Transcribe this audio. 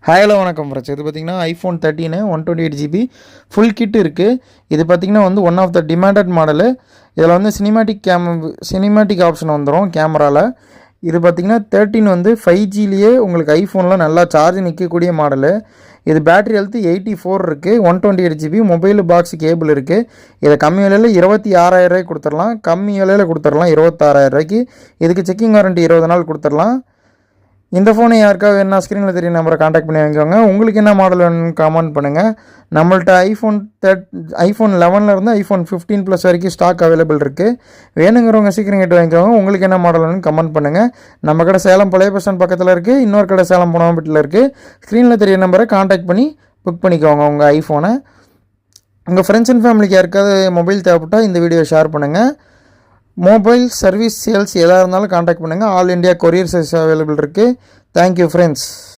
Hello வணக்கம் friends. இது பார்த்திங்கன்னா ஐஃபோன் 13 128GB ஃபுல் கிட் இருக்குது. இது பார்த்திங்கன்னா வந்து one of the demanded model. இதில் வந்து சினிமேட்டிக் ஆப்ஷன் வந்துடும் கேமராவில். இது பார்த்திங்கன்னா 13 வந்து 5Gலேயே உங்களுக்கு ஐஃபோனில் நல்லா சார்ஜ் நிற்கக்கூடிய மாடலு. இது பேட்டரி ஹெல்த்து 84 இருக்குது. 128GB மொபைல் பாக்ஸ் கேபிள் இருக்குது. இதை கம்மி விலையில் 26,000 கொடுத்துடலாம். கம்மி விலையில் கொடுத்துடலாம் 26,000. இதுக்கு செக்கிங் வாரண்ட்டி 20 நாள் கொடுத்துடலாம். இந்த ஃபோனை யாருக்காவது என்ன ஸ்க்ரீனில் தெரிய நம்பரை காண்டாக்ட் பண்ணி வாங்கிக்கோங்க. உங்களுக்கு என்ன மாடல் வேணும்னு கமெண்ட் பண்ணுங்கள். நம்மள்ட்ட ஐஃபோன் 11 ஐஃபோன் 15+ வரைக்கும் ஸ்டாக் அவைலபிள் இருக்குது. வேணுங்கிறவங்க சீக்கிரம் கேட்டு வாங்கிக்கோங்க. உங்களுக்கு என்ன மாடல் வேணும்னு கமெண்ட் பண்ணுங்கள். நம்ம கடை சேலம் பழைய பஸ் ஸ்டாண்ட் பக்கத்தில் இருக்குது. இன்னொரு கடை சேலம் புனம்பட்டியில் இருக்குது. ஸ்க்ரீனில் தெரிய நம்பரை காண்டாக்ட் பண்ணி புக் பண்ணிக்கோங்க உங்கள் ஐஃபோனை. உங்கள் ஃப்ரெண்ட்ஸ் அண்ட் ஃபேமிலிக்கு யாருக்காவது மொபைல் தேவைப்பட்டால் இந்த வீடியோ ஷேர் பண்ணுங்கள். மொபைல் சர்வீஸ் சேல்ஸ் எதாக இருந்தாலும் காண்டாக்ட் பண்ணுங்கள். All India courier service available இருக்குது. Thank you friends.